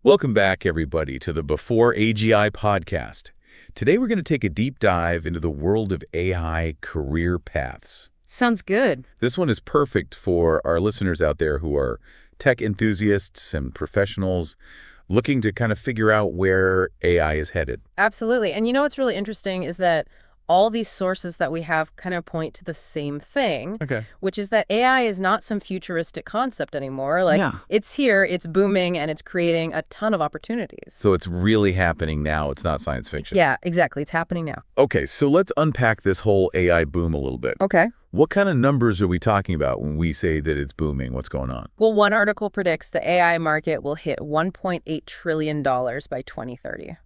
Welcome back, everybody, to the Before AGI podcast. Today, we're going to take a deep dive into the world of AI career paths. Sounds good. This one is perfect for our listeners out there who are tech enthusiasts and professionals looking to kind of figure out where AI is headed. Absolutely. And you know what's really interesting is that all these sources that we have kind of point to the same thing, which is that AI is not some futuristic concept anymore. It's here, it's booming, and it's creating a ton of opportunities. So it's really happening now. It's not science fiction. Yeah, exactly. It's happening now. Okay, so let's unpack this whole AI boom a little bit. Okay. What kind of numbers are we talking about when we say that it's booming? What's going on? Well, one article predicts the AI market will hit $1.8 trillion by 2030.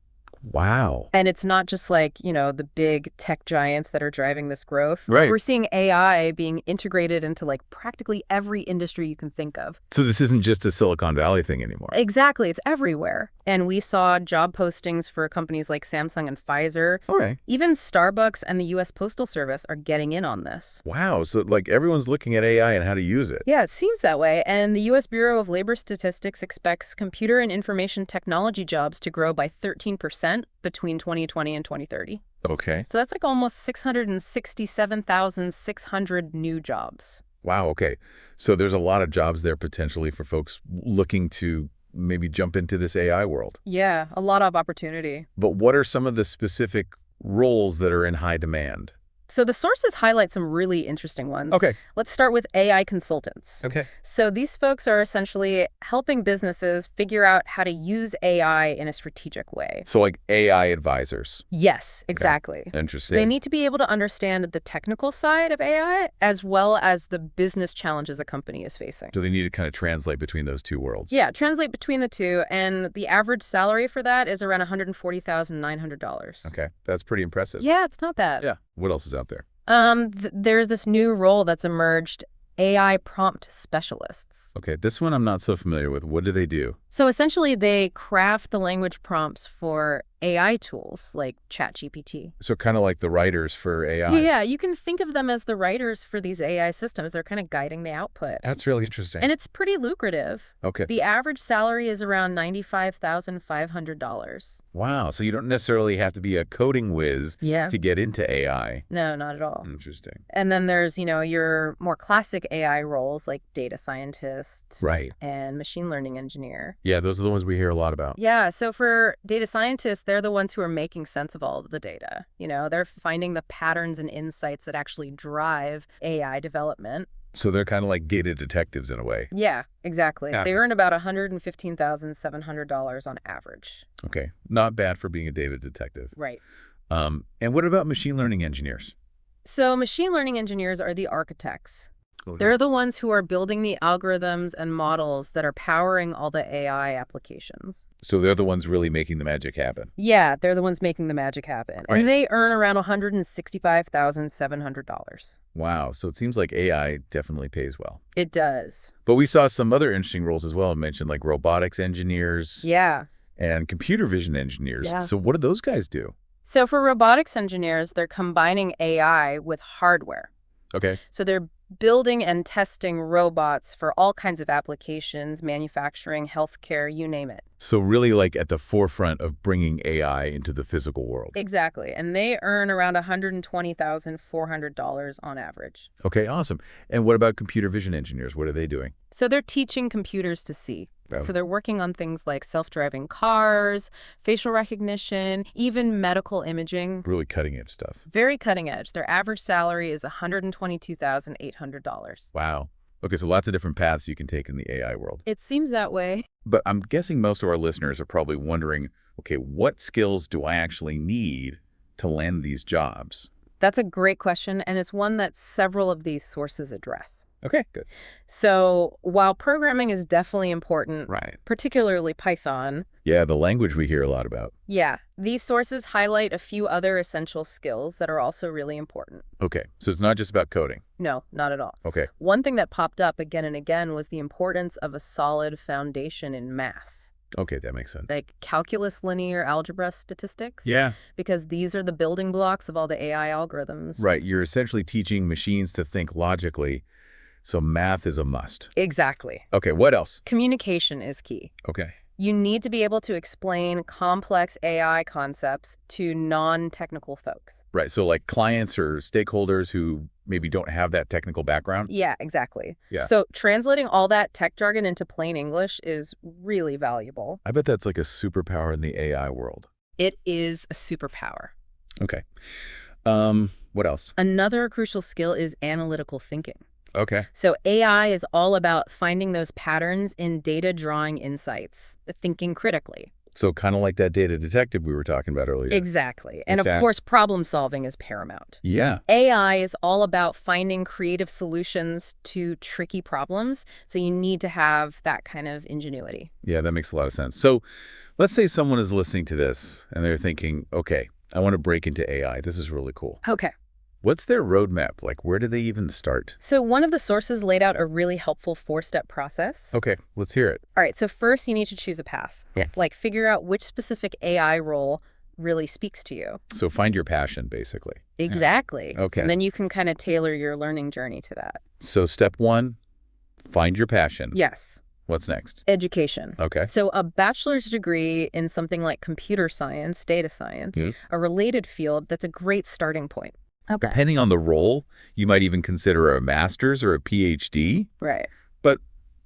Wow. And it's not just like, the big tech giants that are driving this growth. Right. We're seeing AI being integrated into practically every industry you can think of. So this isn't just a Silicon Valley thing anymore. Exactly. It's everywhere. And we saw job postings for companies like Samsung and Pfizer. Okay. Even Starbucks and the U.S. Postal Service are getting in on this. Wow. So everyone's looking at AI and how to use it. Yeah, it seems that way. And the U.S. Bureau of Labor Statistics expects computer and information technology jobs to grow by 13% between 2020 and 2030. Okay. So that's almost 667,600 new jobs. Wow. Okay. So there's a lot of jobs there potentially for folks looking to maybe jump into this AI world. Yeah, a lot of opportunity. But what are some of the specific roles that are in high demand? So the sources highlight some really interesting ones. Okay. Let's start with AI consultants. Okay. So these folks are essentially helping businesses figure out how to use AI in a strategic way. So like AI advisors. Yes, exactly. Okay. Interesting. They need to be able to understand the technical side of AI as well as the business challenges a company is facing. Do they need to kind of translate between those two worlds? Yeah, translate between the two. And the average salary for that is around $140,900. Okay. That's pretty impressive. Yeah, it's not bad. Yeah. What else is out there? There's this new role that's emerged, AI prompt specialists. Okay, this one I'm not so familiar with. What do they do? So essentially, they craft the language prompts for AI tools like ChatGPT. So kind of like the writers for AI. Yeah, you can think of them as the writers for these AI systems. They're kind of guiding the output. That's really interesting. And it's pretty lucrative. Okay. The average salary is around $95,500. Wow, so you don't necessarily have to be a coding whiz Yeah. to get into AI. No, not at all. Interesting. And then there's, your more classic AI roles like data scientist. Right. And machine learning engineer. Yeah, those are the ones we hear a lot about. Yeah, so for data scientists, they're the ones who are making sense of all of the data. They're finding the patterns and insights that actually drive AI development. So they're kind of like data detectives in a way. Yeah, exactly. Yeah. They earn about $115,700 on average. Okay, not bad for being a data detective. Right. And what about machine learning engineers? So machine learning engineers are the architects. They're the ones who are building the algorithms and models that are powering all the AI applications. So they're the ones really making the magic happen. Yeah, they're the ones making the magic happen. Right. And they earn around $165,700. Wow, so it seems like AI definitely pays well. It does. But we saw some other interesting roles as well. I mentioned like robotics engineers. Yeah. And computer vision engineers. Yeah. So what do those guys do? So for robotics engineers, they're combining AI with hardware. Okay. So they're building and testing robots for all kinds of applications, manufacturing, healthcare, you name it. So really like at the forefront of bringing AI into the physical world. Exactly. And they earn around $120,400 on average. Okay, awesome. And what about computer vision engineers? What are they doing? So they're teaching computers to see. Oh. So they're working on things like self-driving cars, facial recognition, even medical imaging. Really cutting edge stuff. Very cutting edge. Their average salary is $122,800. Wow. Okay, so lots of different paths you can take in the AI world. It seems that way. But I'm guessing most of our listeners are probably wondering, okay, what skills do I actually need to land these jobs? That's a great question, and it's one that several of these sources address. Okay, good. So while programming is definitely important, Right. particularly Python, Yeah, the language we hear a lot about. yeah, these sources highlight a few other essential skills that are also really important. Okay, so it's not just about coding. No, not at all. Okay. One thing that popped up again and again was the importance of a solid foundation in math, Okay, that makes sense. like calculus, linear algebra, statistics. Yeah. Because these are the building blocks of all the AI algorithms. Right, you're essentially teaching machines to think logically, so math is a must. Exactly. Okay, what else? Communication is key. Okay. You need to be able to explain complex AI concepts to non-technical folks. Right. So like clients or stakeholders who maybe don't have that technical background? Yeah, exactly. Yeah. So translating all that tech jargon into plain English is really valuable. I bet that's like a superpower in the AI world. It is a superpower. Okay. What else? Another crucial skill is analytical thinking. Okay. So AI is all about finding those patterns in data, drawing insights, thinking critically. So kind of like that data detective we were talking about earlier. Exactly. And of course, problem solving is paramount. Yeah. AI is all about finding creative solutions to tricky problems. So you need to have that kind of ingenuity. Yeah, that makes a lot of sense. So let's say someone is listening to this and they're thinking, okay, I want to break into AI. This is really cool. Okay. What's their roadmap? Like, where do they even start? So one of the sources laid out a really helpful 4-step process. Okay, let's hear it. All right, so first you need to choose a path. Yeah. Like figure out which specific AI role really speaks to you. So find your passion, basically. Exactly. Yeah. Okay. And then you can kind of tailor your learning journey to that. So step 1, find your passion. Yes. What's next? Education. Okay. So a bachelor's degree in something like computer science, data science, a related field, that's a great starting point. Okay. Depending on the role, you might even consider a master's or a PhD. Right. But,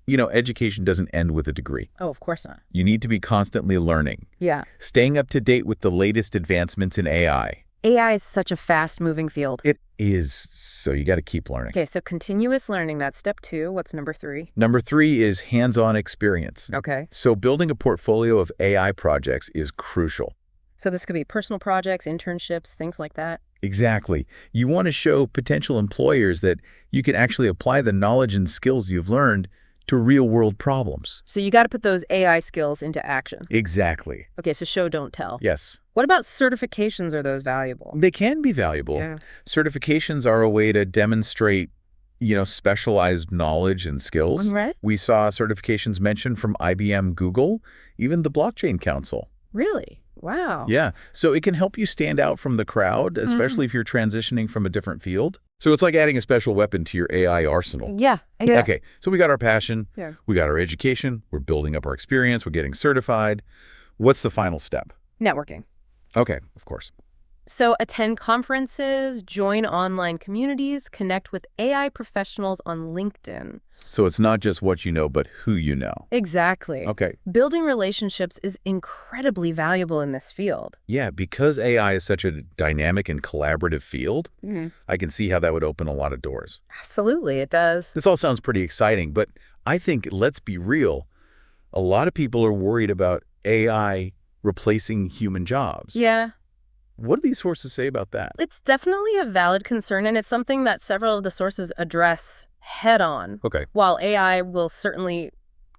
education doesn't end with a degree. Oh, of course not. You need to be constantly learning. Yeah. Staying up to date with the latest advancements in AI. AI is such a fast-moving field. It is, so you got to keep learning. Okay, so continuous learning, that's step 2. What's number 3? Number 3 is hands-on experience. Okay. So building a portfolio of AI projects is crucial. So this could be personal projects, internships, things like that. Exactly. You want to show potential employers that you can actually apply the knowledge and skills you've learned to real-world problems. So you got to put those AI skills into action. Exactly. Okay, so show, don't tell. Yes. What about certifications? Are those valuable? They can be valuable. Yeah. Certifications are a way to demonstrate, specialized knowledge and skills. Right. We saw certifications mentioned from IBM, Google, even the Blockchain Council. Really? Wow. Yeah. So it can help you stand out from the crowd, especially if you're transitioning from a different field. So it's like adding a special weapon to your AI arsenal. Yeah. Okay. So we got our passion. Yeah. We got our education. We're building up our experience. We're getting certified. What's the final step? Networking. Okay. Of course. So attend conferences, join online communities, connect with AI professionals on LinkedIn. So it's not just what you know, but who you know. Exactly. Okay. Building relationships is incredibly valuable in this field. Yeah, because AI is such a dynamic and collaborative field, I can see how that would open a lot of doors. Absolutely, it does. This all sounds pretty exciting, but I think, let's be real, a lot of people are worried about AI replacing human jobs. Yeah. What do these sources say about that? It's definitely a valid concern, and it's something that several of the sources address head on. Okay. While AI will certainly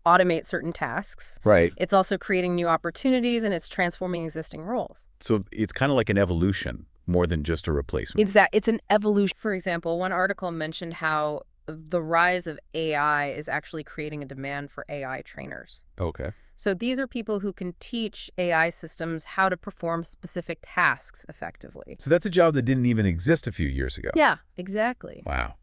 automate certain tasks, right, it's also creating new opportunities and it's transforming existing roles. So it's kind of like an evolution more than just a replacement. It's an evolution. For example, one article mentioned how the rise of AI is actually creating a demand for AI trainers. Okay. So these are people who can teach AI systems how to perform specific tasks effectively. So that's a job that didn't even exist a few years ago. Yeah, exactly. Wow.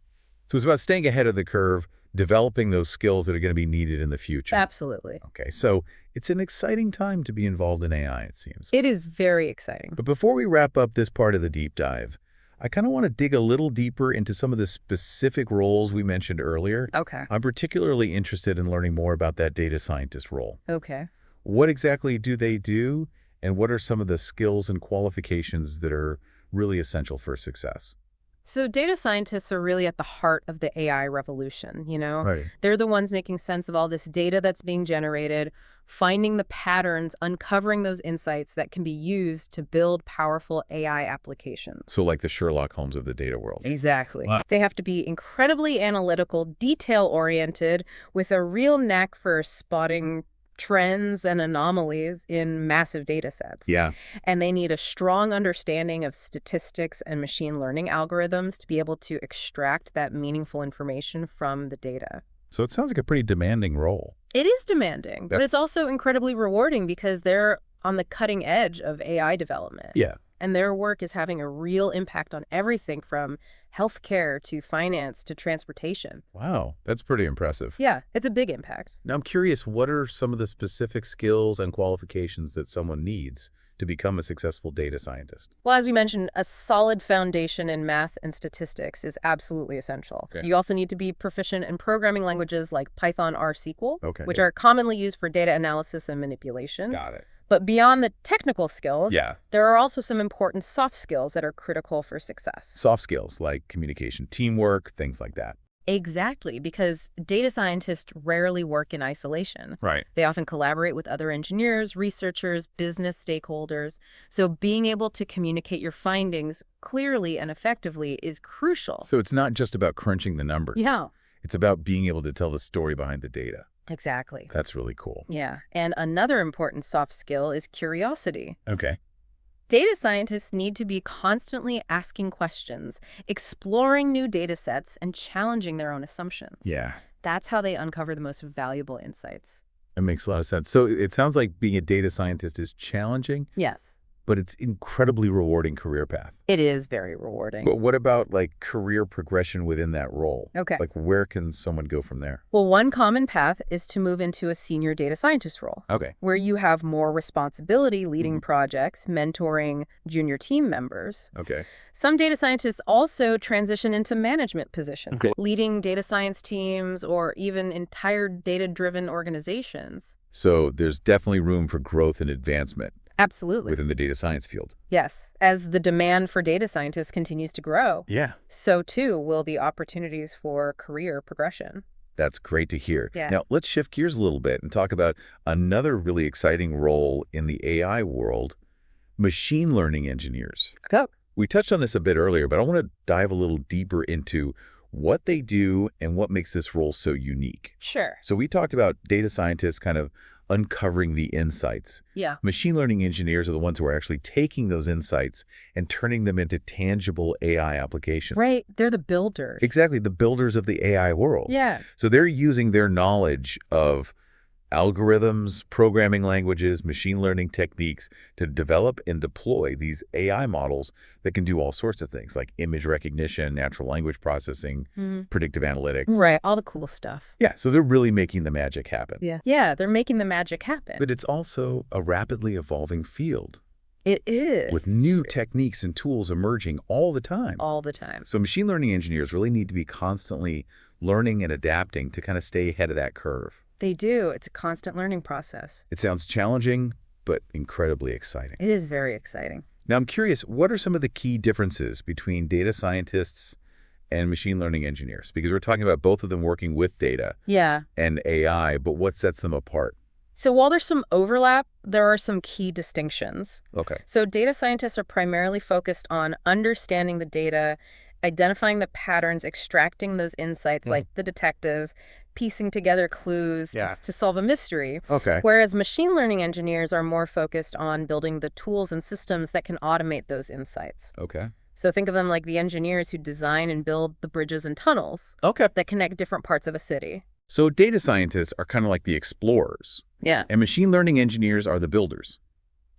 So it's about staying ahead of the curve, developing those skills that are going to be needed in the future. Absolutely. Okay, so it's an exciting time to be involved in AI, it seems. It is very exciting. But before we wrap up this part of the deep dive, I kind of want to dig a little deeper into some of the specific roles we mentioned earlier. Okay. I'm particularly interested in learning more about that data scientist role. Okay. What exactly do they do, and what are some of the skills and qualifications that are really essential for success? So data scientists are really at the heart of the AI revolution, Right. They're the ones making sense of all this data that's being generated, finding the patterns, uncovering those insights that can be used to build powerful AI applications. So like the Sherlock Holmes of the data world. Exactly. Wow. They have to be incredibly analytical, detail-oriented, with a real knack for spotting trends and anomalies in massive data sets. Yeah. And they need a strong understanding of statistics and machine learning algorithms to be able to extract that meaningful information from the data. So it sounds like a pretty demanding role. It is demanding, but it's also incredibly rewarding because they're on the cutting edge of AI development. Yeah. And their work is having a real impact on everything from healthcare to finance to transportation. Wow, that's pretty impressive. Yeah, it's a big impact. Now, I'm curious, what are some of the specific skills and qualifications that someone needs to become a successful data scientist? Well, as we mentioned, a solid foundation in math and statistics is absolutely essential. Okay. You also need to be proficient in programming languages like Python or SQL, Okay, which are commonly used for data analysis and manipulation. got it. But beyond the technical skills, Yeah. there are also some important soft skills that are critical for success. Soft skills like communication, teamwork, things like that. Exactly, because data scientists rarely work in isolation. Right. They often collaborate with other engineers, researchers, business stakeholders. So being able to communicate your findings clearly and effectively is crucial. So it's not just about crunching the numbers. Yeah. It's about being able to tell the story behind the data. Exactly. That's really cool. Yeah. And another important soft skill is curiosity. Okay. Data scientists need to be constantly asking questions, exploring new data sets, and challenging their own assumptions. Yeah. That's how they uncover the most valuable insights. It makes a lot of sense. So it sounds like being a data scientist is challenging, Yes. but it's incredibly rewarding career path. It is very rewarding. But what about like career progression within that role? Okay. Like where can someone go from there? Well, one common path is to move into a senior data scientist role, Okay. where you have more responsibility leading projects, mentoring junior team members. Okay. Some data scientists also transition into management positions, Okay. leading data science teams or even entire data-driven organizations. So there's definitely room for growth and advancement Absolutely. within the data science field. Yes. As the demand for data scientists continues to grow, Yeah. so too will the opportunities for career progression. That's great to hear. Yeah. Now, let's shift gears a little bit and talk about another really exciting role in the AI world, machine learning engineers. Go. We touched on this a bit earlier, but I want to dive a little deeper into what they do and what makes this role so unique. Sure. So we talked about data scientists kind of uncovering the insights. Yeah. Machine learning engineers are the ones who are actually taking those insights and turning them into tangible AI applications. Right. They're the builders. Exactly, the builders of the AI world. Yeah. So they're using their knowledge of algorithms, programming languages, machine learning techniques to develop and deploy these AI models that can do all sorts of things like image recognition, natural language processing, predictive analytics. Right. All the cool stuff. Yeah, so they're really making the magic happen. Yeah. Yeah, they're making the magic happen. But it's also a rapidly evolving field It is. with new techniques and tools emerging all the time. All the time. So machine learning engineers really need to be constantly learning and adapting to kind of stay ahead of that curve. They do. It's a constant learning process. It sounds challenging, but incredibly exciting. It is very exciting. Now, I'm curious, what are some of the key differences between data scientists and machine learning engineers? Because we're talking about both of them working with data Yeah. and AI, but what sets them apart? So while there's some overlap, there are some key distinctions. Okay. So data scientists are primarily focused on understanding the data, identifying the patterns, extracting those insights like the detectives, piecing together clues to solve a mystery. Okay. Whereas machine learning engineers are more focused on building the tools and systems that can automate those insights. Okay. So think of them like the engineers who design and build the bridges and tunnels Okay. that connect different parts of a city. So data scientists are kind of like the explorers, Yeah. and machine learning engineers are the builders.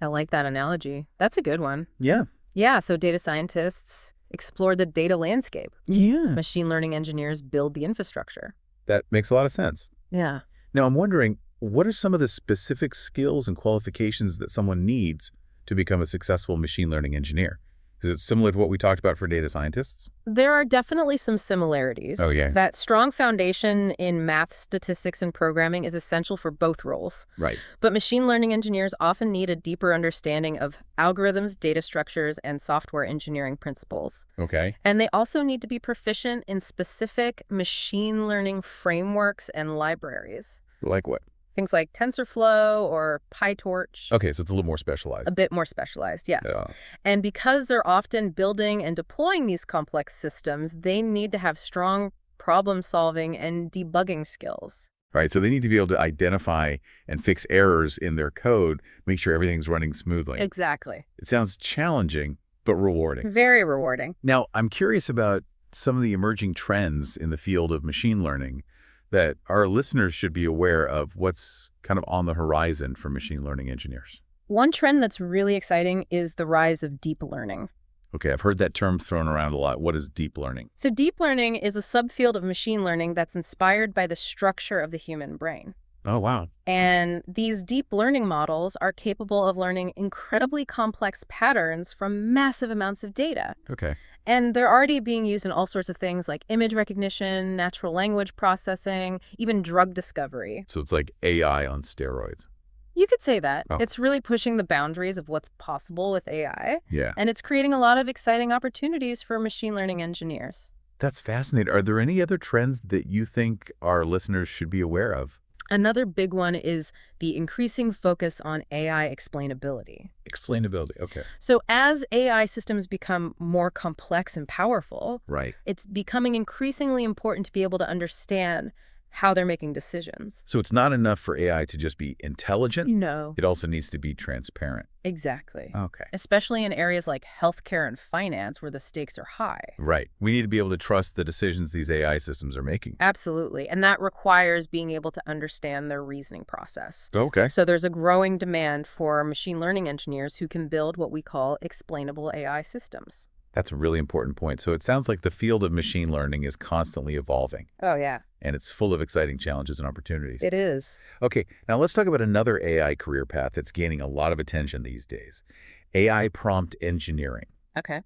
I like that analogy. That's a good one. Yeah. Yeah, so data scientists explore the data landscape. Yeah. Machine learning engineers build the infrastructure. That makes a lot of sense. Yeah. Now, I'm wondering, what are some of the specific skills and qualifications that someone needs to become a successful machine learning engineer? Is it similar to what we talked about for data scientists? There are definitely some similarities. Oh, yeah. That strong foundation in math, statistics, and programming is essential for both roles. Right. But machine learning engineers often need a deeper understanding of algorithms, data structures, and software engineering principles. Okay. And they also need to be proficient in specific machine learning frameworks and libraries. Like what? Things like TensorFlow or PyTorch. Okay, so it's a little more specialized. A bit more specialized, yes. Yeah. And because they're often building and deploying these complex systems, they need to have strong problem solving and debugging skills. Right, so they need to be able to identify and fix errors in their code, make sure everything's running smoothly. Exactly. It sounds challenging, but rewarding. Very rewarding. Now, I'm curious about some of the emerging trends in the field of machine learning that our listeners should be aware of what's kind of on the horizon for machine learning engineers. One trend that's really exciting is the rise of deep learning. Okay, I've heard that term thrown around a lot. What is deep learning? So deep learning is a subfield of machine learning that's inspired by the structure of the human brain. Oh, wow. And these deep learning models are capable of learning incredibly complex patterns from massive amounts of data. Okay. And they're already being used in all sorts of things like image recognition, natural language processing, even drug discovery. So it's like AI on steroids. You could say that. Oh. It's really pushing the boundaries of what's possible with AI. Yeah. And it's creating a lot of exciting opportunities for machine learning engineers. That's fascinating. Are there any other trends that you think our listeners should be aware of? Another big one is the increasing focus on AI explainability. Explainability, okay. So as AI systems become more complex and powerful, Right. it's becoming increasingly important to be able to understand how they're making decisions. So it's not enough for AI to just be intelligent? No. It also needs to be transparent. Exactly. Okay. Especially in areas like healthcare and finance where the stakes are high. Right. We need to be able to trust the decisions these AI systems are making. Absolutely. And that requires being able to understand their reasoning process. Okay. So there's a growing demand for machine learning engineers who can build what we call explainable AI systems. That's a really important point. So it sounds like the field of machine learning is constantly evolving. Oh, yeah. And it's full of exciting challenges and opportunities. It is. Okay, now let's talk about another AI career path that's gaining a lot of attention these days. AI prompt engineering. Okay.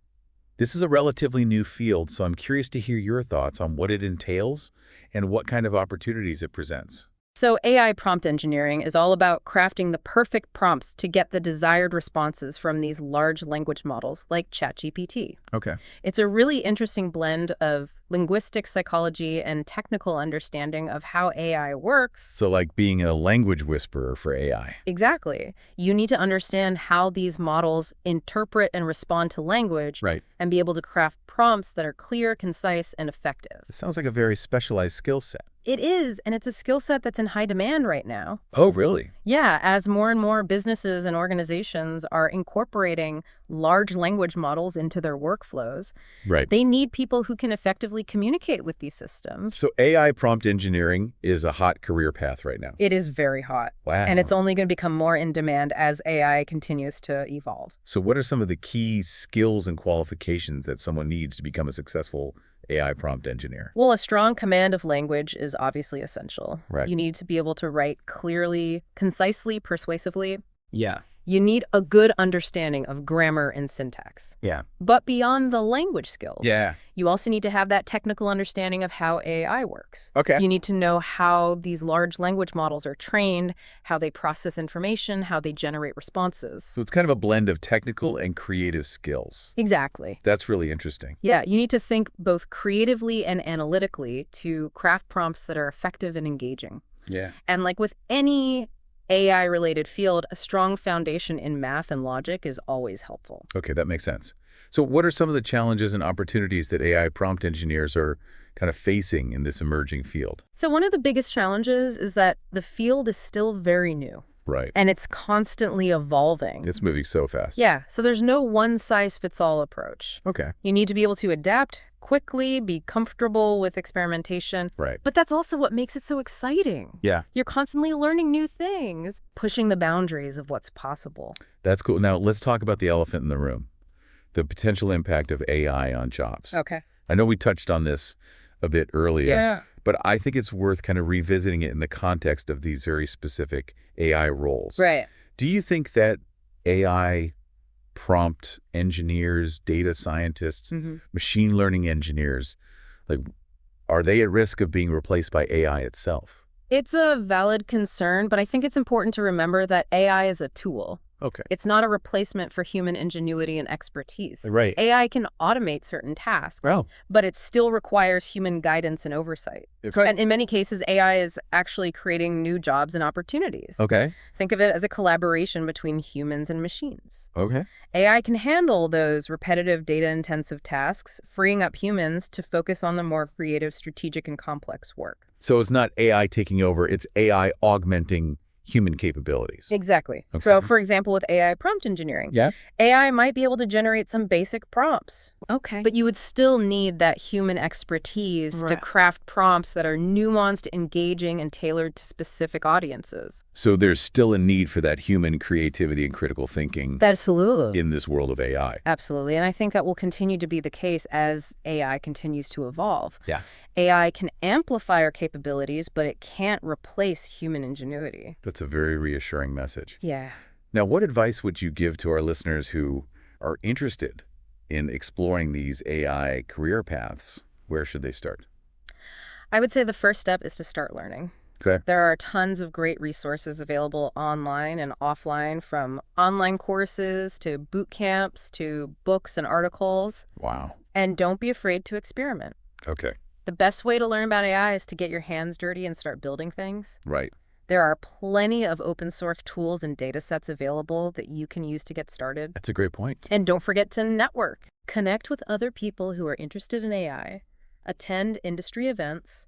This is a relatively new field, so I'm curious to hear your thoughts on what it entails and what kind of opportunities it presents. So AI prompt engineering is all about crafting the perfect prompts to get the desired responses from these large language models like ChatGPT. Okay. It's a really interesting blend of linguistic psychology and technical understanding of how AI works. So like being a language whisperer for AI. Exactly. You need to understand how these models interpret and respond to language, Right. and be able to craft prompts that are clear, concise, and effective. It sounds like a very specialized skill set. It is, and it's a skill set that's in high demand right now. Oh, really? Yeah, as more and more businesses and organizations are incorporating large language models into their workflows, Right. they need people who can effectively communicate with these systems. So AI prompt engineering is a hot career path right now. It is very hot. Wow. And it's only going to become more in demand as AI continues to evolve. So what are some of the key skills and qualifications that someone needs to become a successful AI prompt engineer? Well, a strong command of language is obviously essential. Right. You need to be able to write clearly, concisely, persuasively. Yeah. You need a good understanding of grammar and syntax. Yeah. But beyond the language skills, Yeah. you also need to have that technical understanding of how AI works. Okay. You need to know how these large language models are trained, how they process information, how they generate responses. So it's kind of a blend of technical and creative skills. Exactly. That's really interesting. Yeah, you need to think both creatively and analytically to craft prompts that are effective and engaging. Yeah. And like with any AI-related field, a strong foundation in math and logic is always helpful. Okay, that makes sense. So what are some of the challenges and opportunities that AI prompt engineers are kind of facing in this emerging field? So one of the biggest challenges is that the field is still very new. Right. And it's constantly evolving. It's moving so fast. Yeah, so there's no one-size-fits-all approach. Okay. You need to be able to adapt quickly, be comfortable with experimentation. Right. But that's also what makes it so exciting. Yeah. You're constantly learning new things, pushing the boundaries of what's possible. That's cool. Now, let's talk about the elephant in the room, the potential impact of AI on jobs. Okay. I know we touched on this a bit earlier. Yeah. But I think it's worth kind of revisiting it in the context of these very specific AI roles. Right. Do you think that AI prompt engineers, data scientists, machine learning engineers, like, are they at risk of being replaced by AI itself? It's a valid concern, but I think it's important to remember that AI is a tool. Okay. It's not a replacement for human ingenuity and expertise. Right. AI can automate certain tasks, Well, but it still requires human guidance and oversight. okay. And in many cases, AI is actually creating new jobs and opportunities. Okay. Think of it as a collaboration between humans and machines. Okay. AI can handle those repetitive, data-intensive tasks, freeing up humans to focus on the more creative, strategic, and complex work. So it's not AI taking over, it's AI augmenting human capabilities. Exactly. Okay. So, for example, with AI prompt engineering, AI might be able to generate some basic prompts. Okay. But you would still need that human expertise to craft prompts that are nuanced, engaging, and tailored to specific audiences. So there's still a need for that human creativity and critical thinking Absolutely. in this world of AI. Absolutely. And I think that will continue to be the case as AI continues to evolve. Yeah. AI can amplify our capabilities, but it can't replace human ingenuity. That's a very reassuring message. Yeah. Now, what advice would you give to our listeners who are interested in exploring these AI career paths? Where should they start? I would say the first step is to start learning. Okay. There are tons of great resources available online and offline, from online courses to boot camps to books and articles. Wow. And don't be afraid to experiment. Okay. The best way to learn about AI is to get your hands dirty and start building things. Right. There are plenty of open source tools and data sets available that you can use to get started. That's a great point. And don't forget to network. Connect with other people who are interested in AI, attend industry events,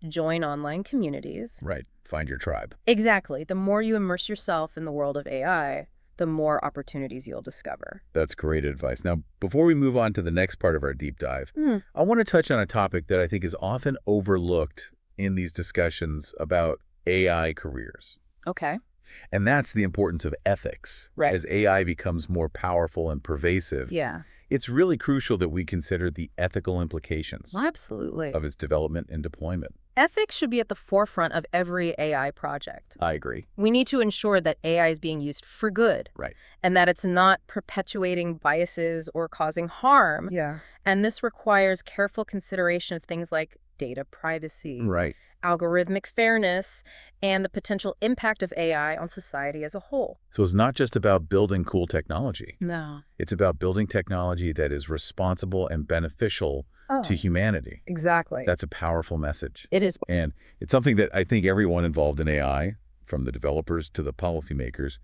join online communities. Right. Find your tribe. Exactly. The more you immerse yourself in the world of AI, the more opportunities you'll discover. That's great advice. Now, before we move on to the next part of our deep dive, I want to touch on a topic that I think is often overlooked in these discussions about AI careers. Okay. And that's the importance of ethics. Right. As AI becomes more powerful and pervasive, it's really crucial that we consider the ethical implications Absolutely. of its development and deployment. Ethics should be at the forefront of every AI project. I agree. We need to ensure that AI is being used for good. Right. And that it's not perpetuating biases or causing harm. Yeah. And this requires careful consideration of things like data privacy, Right. algorithmic fairness, and the potential impact of AI on society as a whole. So it's not just about building cool technology. No. It's about building technology that is responsible and beneficial to humanity. Exactly. That's a powerful message. It is. And it's something that I think everyone involved in AI, from the developers to the policymakers,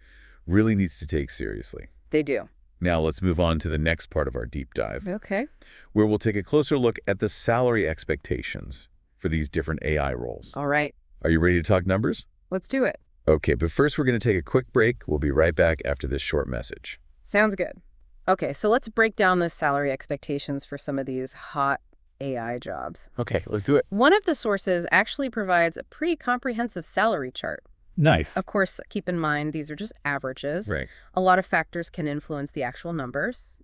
really needs to take seriously. They do. Now let's move on to the next part of our deep dive, Okay. where we'll take a closer look at the salary expectations for these different AI roles. All right. Are you ready to talk numbers? Let's do it. Okay, but first we're going to take a quick break. We'll be right back after this short message. Sounds good. Okay, so let's break down the salary expectations for some of these hot AI jobs. Okay, let's do it. One of the sources actually provides a pretty comprehensive salary chart. Nice. Of course, keep in mind, these are just averages. Right. A lot of factors can influence the actual numbers,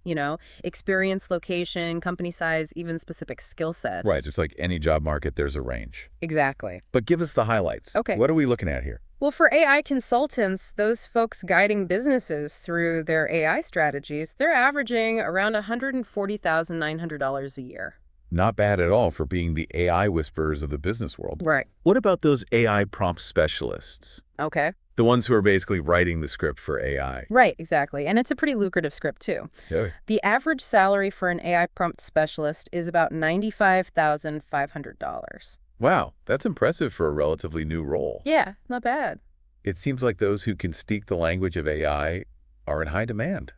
experience, location, company size, even specific skill sets. Right, just like any job market, there's a range. Exactly. But give us the highlights. Okay. What are we looking at here? Well, for AI consultants, those folks guiding businesses through their AI strategies, they're averaging around $140,900 a year. Not bad at all for being the AI whisperers of the business world. Right. What about those AI prompt specialists? Okay. The ones who are basically writing the script for AI. Right, exactly. And it's a pretty lucrative script, too. Yeah. The average salary for an AI prompt specialist is about $95,500. Wow, that's impressive for a relatively new role. Yeah, not bad. It seems like those who can speak the language of AI are in high demand.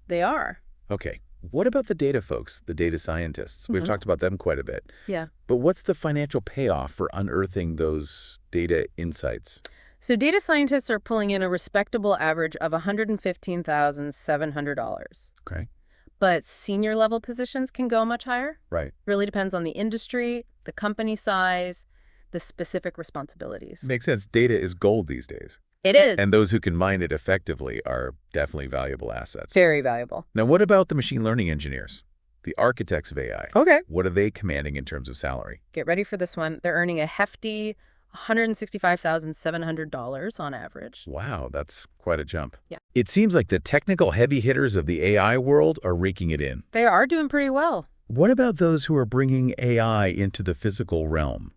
They are. Okay, what about the data folks, the data scientists? We've talked about them quite a bit. Yeah. But what's the financial payoff for unearthing those data insights? So data scientists are pulling in a respectable average of $115,700. Okay. But senior level positions can go much higher. Right. Really depends on the industry, the company size, the specific responsibilities. Makes sense. Data is gold these days. It is. And those who can mine it effectively are definitely valuable assets. Very valuable. Now, what about the machine learning engineers, the architects of AI? Okay. What are they commanding in terms of salary? Get ready for this one. They're earning a hefty $165,700 on average. Wow, that's quite a jump. Yeah. It seems like the technical heavy hitters of the AI world are raking it in. They are doing pretty well. What about those who are bringing AI into the physical realm?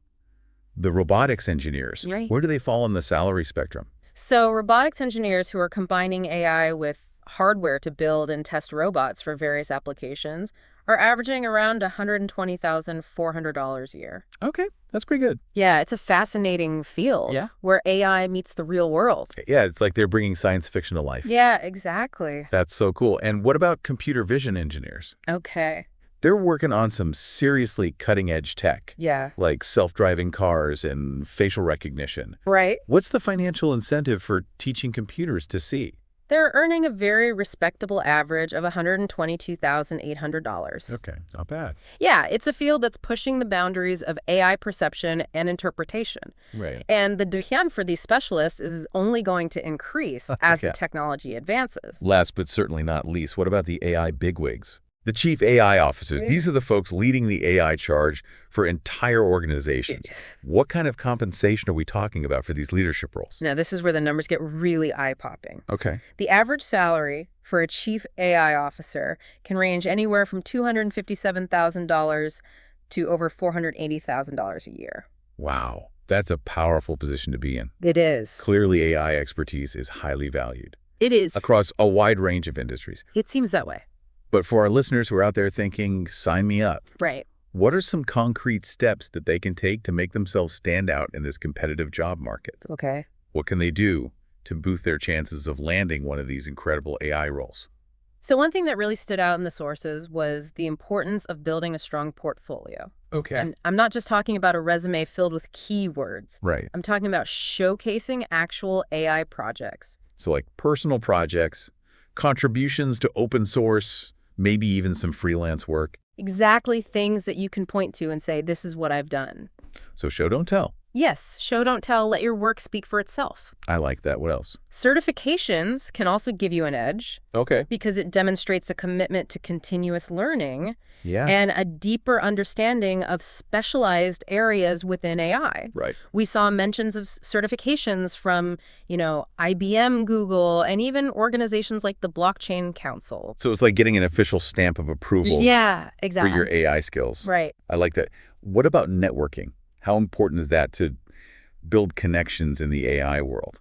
The robotics engineers, Right. Where do they fall on the salary spectrum? So robotics engineers who are combining AI with hardware to build and test robots for various applications are averaging around $120,400 a year. Okay, that's pretty good. Yeah, it's a fascinating field where AI meets the real world. Yeah, it's like they're bringing science fiction to life. Yeah, exactly. That's so cool. And what about computer vision engineers? Okay. They're working on some seriously cutting-edge tech. Yeah. Like self-driving cars and facial recognition. Right. What's the financial incentive for teaching computers to see? They're earning a very respectable average of $122,800. Okay, not bad. Yeah, it's a field that's pushing the boundaries of AI perception and interpretation. Right. And the demand for these specialists is only going to increase as the technology advances. Last but certainly not least, what about the AI bigwigs? The chief AI officers, these are the folks leading the AI charge for entire organizations. What kind of compensation are we talking about for these leadership roles? Now, this is where the numbers get really eye-popping. Okay. The average salary for a chief AI officer can range anywhere from $257,000 to over $480,000 a year. Wow. That's a powerful position to be in. It is. Clearly, AI expertise is highly valued. It is. Across a wide range of industries. It seems that way. But for our listeners who are out there thinking, sign me up. Right. What are some concrete steps that they can take to make themselves stand out in this competitive job market? Okay. What can they do to boost their chances of landing one of these incredible AI roles? So one thing that really stood out in the sources was the importance of building a strong portfolio. Okay. And I'm not just talking about a resume filled with keywords. Right. I'm talking about showcasing actual AI projects. So like personal projects, contributions to open source, maybe even some freelance work. Exactly, things that you can point to and say, this is what I've done. So show, don't tell. Yes, show, don't tell, let your work speak for itself. I like that. What else? Certifications can also give you an edge. Okay. Because it demonstrates a commitment to continuous learning. Yeah. And a deeper understanding of specialized areas within AI. Right. We saw mentions of certifications from, IBM, Google, and even organizations like the Blockchain Council. So it's like getting an official stamp of approval. Yeah, exactly. For your AI skills. Right. I like that. What about networking? How important is that to build connections in the AI world?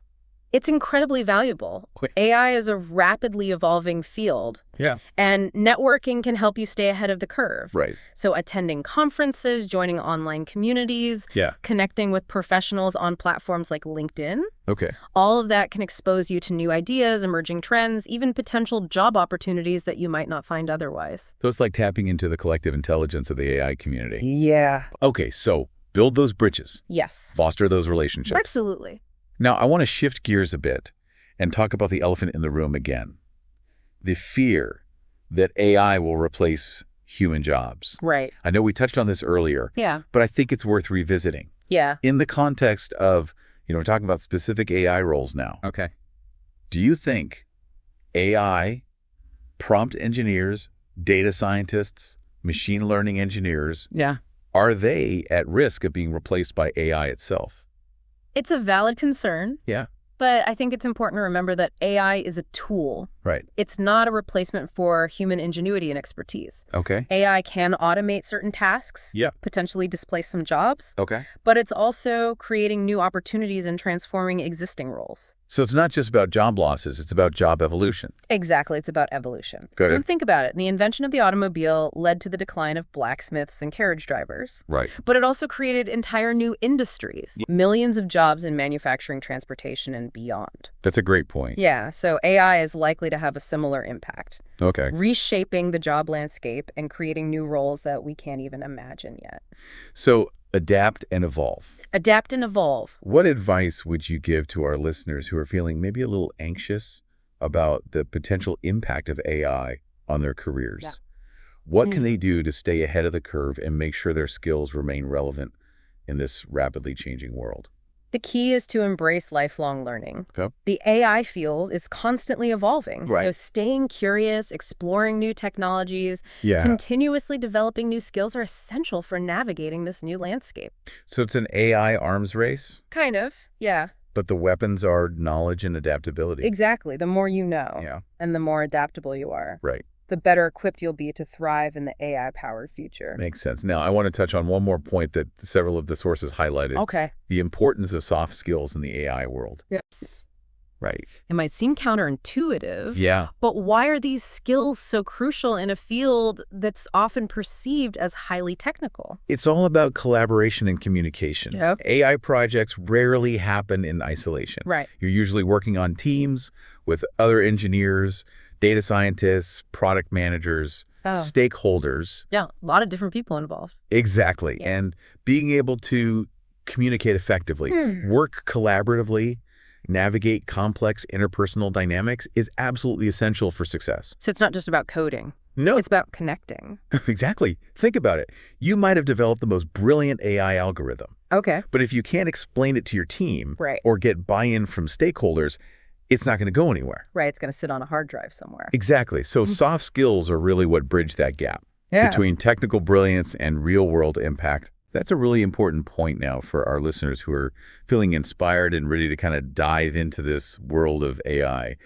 It's incredibly valuable. AI is a rapidly evolving field. Yeah. And networking can help you stay ahead of the curve. Right. So attending conferences, joining online communities, connecting with professionals on platforms like LinkedIn. Okay. All of that can expose you to new ideas, emerging trends, even potential job opportunities that you might not find otherwise. So it's like tapping into the collective intelligence of the AI community. Yeah. Okay, so build those bridges. Yes. Foster those relationships. Absolutely. Now, I want to shift gears a bit and talk about the elephant in the room again. The fear that AI will replace human jobs. Right. I know we touched on this earlier. Yeah. But I think it's worth revisiting. Yeah. In the context of, we're talking about specific AI roles now. Okay. Do you think AI, prompt engineers, data scientists, machine learning engineers, are they at risk of being replaced by AI itself? It's a valid concern. Yeah. But I think it's important to remember that AI is a tool. Right. It's not a replacement for human ingenuity and expertise. Okay. AI can automate certain tasks, potentially displace some jobs. Okay. But it's also creating new opportunities and transforming existing roles. So it's not just about job losses, it's about job evolution. Exactly, it's about evolution. Good. And think about it. The invention of the automobile led to the decline of blacksmiths and carriage drivers. Right. But it also created entire new industries, millions of jobs in manufacturing, transportation, and beyond. That's a great point. Yeah, so AI is likely to have a similar impact. Okay. Reshaping the job landscape and creating new roles that we can't even imagine yet. So adapt and evolve. Adapt and evolve. What advice would you give to our listeners who are feeling maybe a little anxious about the potential impact of AI on their careers? Yeah. What can they do to stay ahead of the curve and make sure their skills remain relevant in this rapidly changing world? The key is to embrace lifelong learning. Okay. The AI field is constantly evolving. Right. So staying curious, exploring new technologies, Yeah. continuously developing new skills are essential for navigating this new landscape. So it's an AI arms race, Kind of, yeah. but the weapons are knowledge and adaptability. Exactly. The more you know, Yeah. and the more adaptable you are, Right. the better equipped you'll be to thrive in the AI-powered future. Makes sense. Now, I want to touch on one more point that several of the sources highlighted. Okay. The importance of soft skills in the AI world. Yes. Right. It might seem counterintuitive. Yeah. But why are these skills so crucial in a field that's often perceived as highly technical? It's all about collaboration and communication. Yep. AI projects rarely happen in isolation. Right. You're usually working on teams with other engineers Data scientists, product managers, stakeholders. Yeah, a lot of different people involved. Exactly. Yeah. And being able to communicate effectively, work collaboratively, navigate complex interpersonal dynamics is absolutely essential for success. So it's not just about coding. No. It's about connecting. Exactly. Think about it. You might have developed the most brilliant AI algorithm. Okay. But if you can't explain it to your team Right. or get buy-in from stakeholders, it's not going to go anywhere. Right. It's going to sit on a hard drive somewhere. Exactly. So soft skills are really what bridge that gap Yeah. between technical brilliance and real-world impact. That's a really important point now for our listeners who are feeling inspired and ready to kind of dive into this world of AI.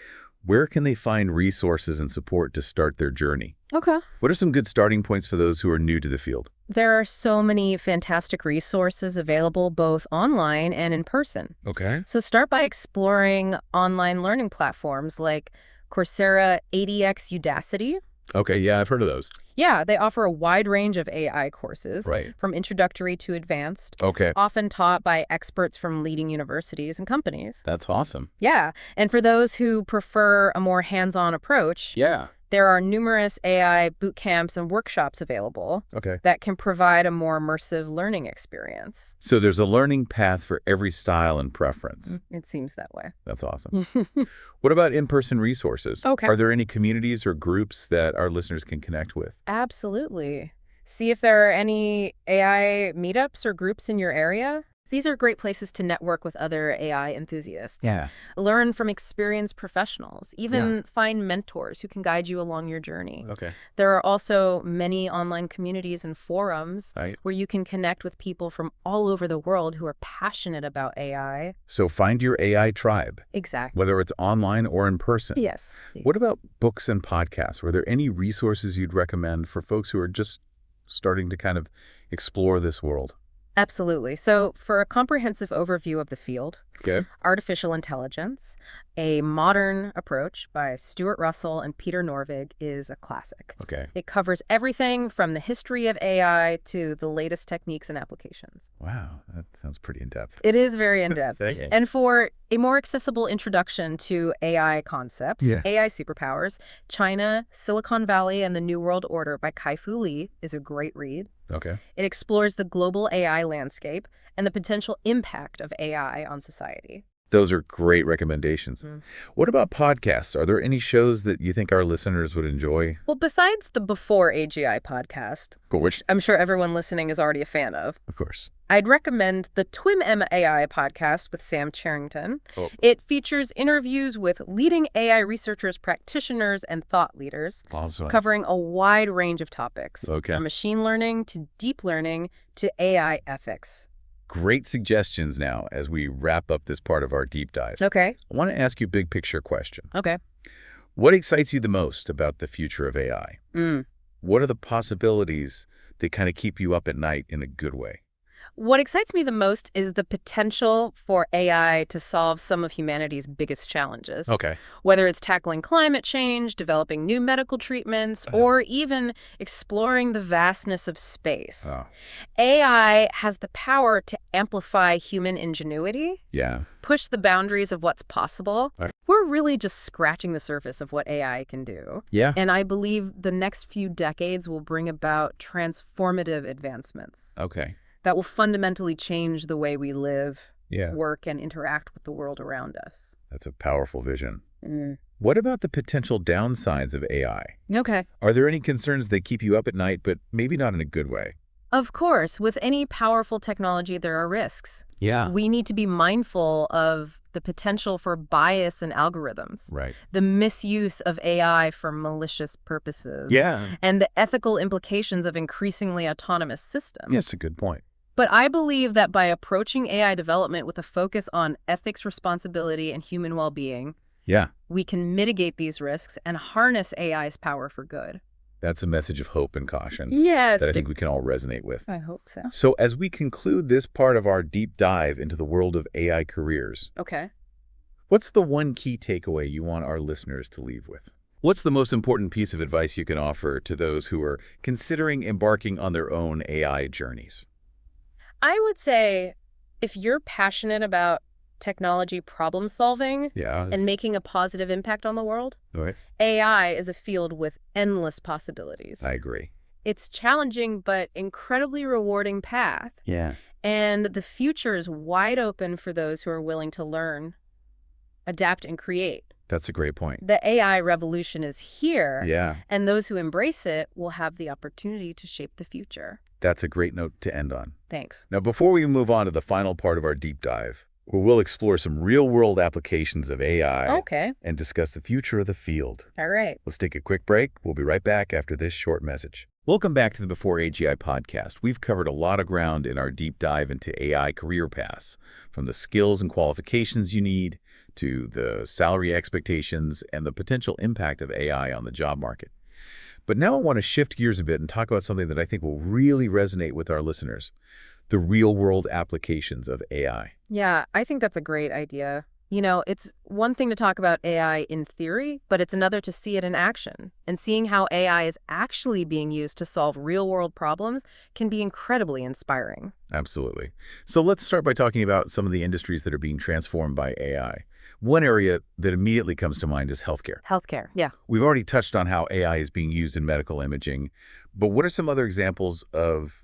Where can they find resources and support to start their journey? Okay. What are some good starting points for those who are new to the field? There are so many fantastic resources available both online and in person. Okay. So start by exploring online learning platforms like Coursera, ADX, Udacity. Okay, yeah, I've heard of those. Yeah, they offer a wide range of AI courses, Right. from introductory to advanced, Okay. often taught by experts from leading universities and companies. That's awesome. Yeah, and for those who prefer a more hands-on approach, Yeah. there are numerous AI boot camps and workshops available Okay. that can provide a more immersive learning experience. So there's a learning path for every style and preference. It seems that way. That's awesome. What about in-person resources? Okay. Are there any communities or groups that our listeners can connect with? Absolutely. See if there are any AI meetups or groups in your area. These are great places to network with other AI enthusiasts. Yeah. Learn from experienced professionals. Even find mentors who can guide you along your journey. Okay. There are also many online communities and forums Right. where you can connect with people from all over the world who are passionate about AI. So find your AI tribe, Exactly. whether it's online or in person. Yes. What about books and podcasts? Were there any resources you'd recommend for folks who are just starting to kind of explore this world? Absolutely. So for a comprehensive overview of the field, Okay. Artificial Intelligence, A Modern Approach by Stuart Russell and Peter Norvig is a classic. Okay. It covers everything from the history of AI to the latest techniques and applications. Wow, that sounds pretty in-depth. It is very in-depth. Thank you. And for a more accessible introduction to AI concepts, AI Superpowers, China, Silicon Valley, and the New World Order by Kai-Fu Lee is a great read. Okay. It explores the global AI landscape and the potential impact of AI on society. Those are great recommendations. What about podcasts? Are there any shows that you think our listeners would enjoy? Well, besides the Before AGI podcast, Which, I'm sure everyone listening is already a fan of, of course. I'd recommend the TWIM AI podcast with Sam Charrington. Oh. It features interviews with leading AI researchers, practitioners, and thought leaders, Awesome. covering a wide range of topics, Okay. from machine learning to deep learning to AI ethics. Great suggestions now as we wrap up this part of our deep dive. Okay. I want to ask you a big picture question. Okay. What excites you the most about the future of AI? What are the possibilities that kind of keep you up at night in a good way? What excites me the most is the potential for AI to solve some of humanity's biggest challenges. Okay. Whether it's tackling climate change, developing new medical treatments, or even exploring the vastness of space. AI has the power to amplify human ingenuity, push the boundaries of what's possible. We're really just scratching the surface of what AI can do. And I believe the next few decades will bring about transformative advancements. Okay. That will fundamentally change the way we live, Yeah. work, and interact with the world around us. That's a powerful vision. What about the potential downsides of AI? Okay. Are there any concerns that keep you up at night, but maybe not in a good way? Of course, with any powerful technology, there are risks. We need to be mindful of the potential for bias in algorithms, Right. the misuse of AI for malicious purposes, Yeah. and the ethical implications of increasingly autonomous systems. That's a good point. But I believe that by approaching AI development with a focus on ethics, responsibility, and human well-being, we can mitigate these risks and harness AI's power for good. That's a message of hope and caution Yes. that I think we can all resonate with. I hope so. So as we conclude this part of our deep dive into the world of AI careers, Okay. what's the one key takeaway you want our listeners to leave with? What's the most important piece of advice you can offer to those who are considering embarking on their own AI journeys? I would say if you're passionate about technology problem solving Yeah. and making a positive impact on the world, Right. AI is a field with endless possibilities. I agree. It's challenging but incredibly rewarding path, Yeah. and the future is wide open for those who are willing to learn, adapt, and create. That's a great point. The AI revolution is here, Yeah. and those who embrace it will have the opportunity to shape the future. That's a great note to end on. Thanks. Now, before we move on to the final part of our deep dive, where we'll explore some real-world applications of AI Okay. and discuss the future of the field. All right. Let's take a quick break. We'll be right back after this short message. Welcome back to the Before AGI podcast. We've covered a lot of ground in our deep dive into AI career paths, from the skills and qualifications you need to the salary expectations and the potential impact of AI on the job market. But now I want to shift gears a bit and talk about something that I think will really resonate with our listeners: the real-world applications of AI. Yeah, I think that's a great idea. You know, it's one thing to talk about AI in theory, but it's another to see it in action. And seeing how AI is actually being used to solve real-world problems can be incredibly inspiring. Absolutely. So let's start by talking about some of the industries that are being transformed by AI. One area that immediately comes to mind is healthcare. Healthcare, yeah. We've already touched on how AI is being used in medical imaging, but what are some other examples of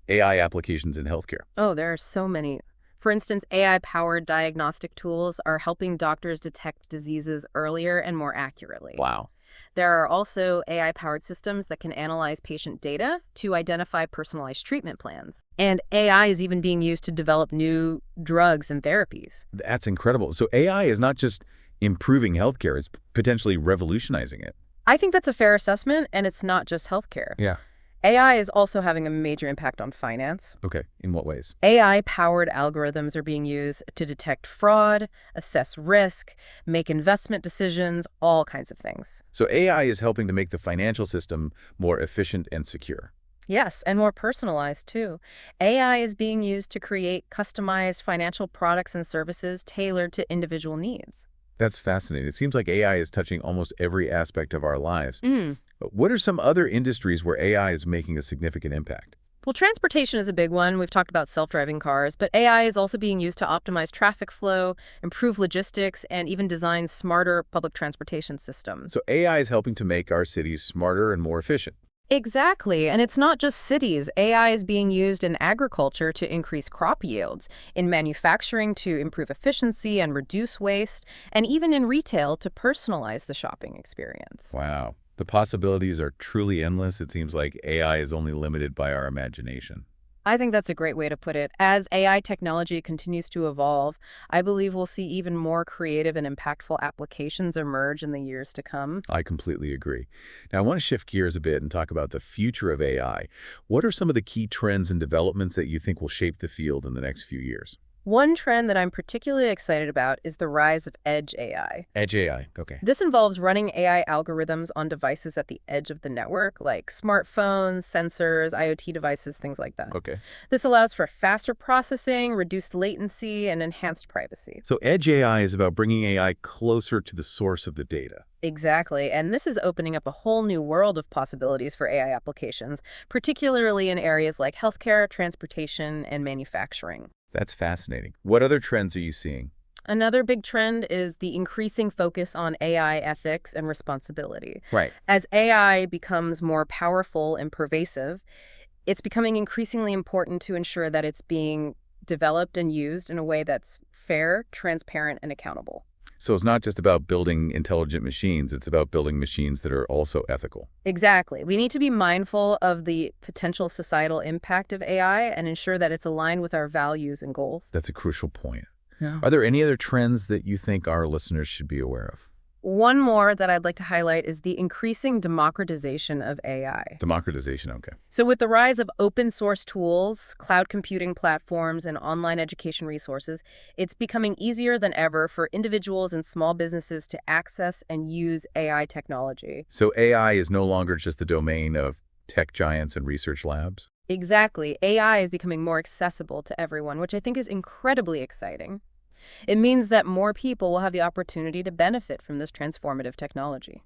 AI applications in healthcare? Oh, there are so many. For instance, AI-powered diagnostic tools are helping doctors detect diseases earlier and more accurately. Wow. There are also AI-powered systems that can analyze patient data to identify personalized treatment plans. And AI is even being used to develop new drugs and therapies. That's incredible. So AI is not just improving healthcare, it's potentially revolutionizing it. I think that's a fair assessment, and it's not just healthcare. Yeah. AI is also having a major impact on finance. Okay. In what ways? AI-powered algorithms are being used to detect fraud, assess risk, make investment decisions, all kinds of things. So AI is helping to make the financial system more efficient and secure. Yes, and more personalized, too. AI is being used to create customized financial products and services tailored to individual needs. That's fascinating. It seems like AI is touching almost every aspect of our lives. Mm. But what are some other industries where AI is making a significant impact? Well, transportation is a big one. We've talked about self-driving cars, but AI is also being used to optimize traffic flow, improve logistics, and even design smarter public transportation systems. So AI is helping to make our cities smarter and more efficient. Exactly. And it's not just cities. AI is being used in agriculture to increase crop yields, in manufacturing to improve efficiency and reduce waste, and even in retail to personalize the shopping experience. Wow. The possibilities are truly endless. It seems like AI is only limited by our imagination. I think that's a great way to put it. As AI technology continues to evolve, I believe we'll see even more creative and impactful applications emerge in the years to come. I completely agree. Now, I want to shift gears a bit and talk about the future of AI. What are some of the key trends and developments that you think will shape the field in the next few years? One trend that I'm particularly excited about is the rise of Edge AI. Edge AI. Okay. This involves running AI algorithms on devices at the edge of the network, like smartphones, sensors, IoT devices, things like that. Okay. This allows for faster processing, reduced latency, and enhanced privacy. So Edge AI is about bringing AI closer to the source of the data. Exactly, and this is opening up a whole new world of possibilities for AI applications, particularly in areas like healthcare, transportation, and manufacturing. That's fascinating. What other trends are you seeing? Another big trend is the increasing focus on AI ethics and responsibility. Right. As AI becomes more powerful and pervasive, it's becoming increasingly important to ensure that it's being developed and used in a way that's fair, transparent, and accountable. So it's not just about building intelligent machines, it's about building machines that are also ethical. Exactly. We need to be mindful of the potential societal impact of AI and ensure that it's aligned with our values and goals. That's a crucial point. Yeah. Are there any other trends that you think our listeners should be aware of? One more that I'd like to highlight is the increasing democratization of AI. Democratization, okay. So with the rise of open source tools, cloud computing platforms, and online education resources, it's becoming easier than ever for individuals and small businesses to access and use AI technology. So AI is no longer just the domain of tech giants and research labs? Exactly. AI is becoming more accessible to everyone, which I think is incredibly exciting. It means that more people will have the opportunity to benefit from this transformative technology.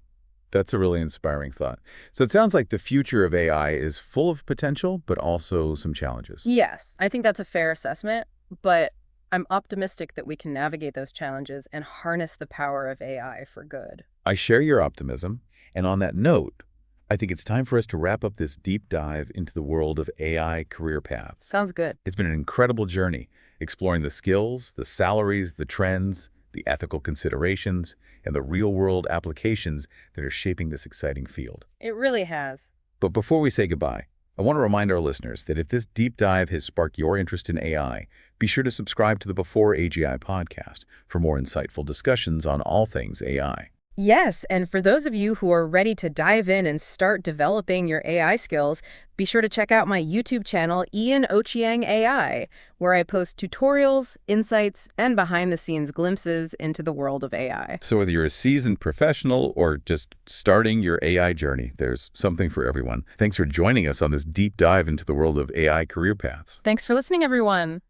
That's a really inspiring thought. So it sounds like the future of AI is full of potential, but also some challenges. Yes, I think that's a fair assessment, but I'm optimistic that we can navigate those challenges and harness the power of AI for good. I share your optimism, and on that note, I think it's time for us to wrap up this deep dive into the world of AI career paths. Sounds good. It's been an incredible journey, exploring the skills, the salaries, the trends, the ethical considerations, and the real-world applications that are shaping this exciting field. It really has. But before we say goodbye, I want to remind our listeners that if this deep dive has sparked your interest in AI, be sure to subscribe to the Before AGI podcast for more insightful discussions on all things AI. Yes, and for those of you who are ready to dive in and start developing your AI skills, be sure to check out my YouTube channel, Ian Ochieng AI, where I post tutorials, insights, and behind-the-scenes glimpses into the world of AI. So whether you're a seasoned professional or just starting your AI journey, there's something for everyone. Thanks for joining us on this deep dive into the world of AI career paths. Thanks for listening, everyone.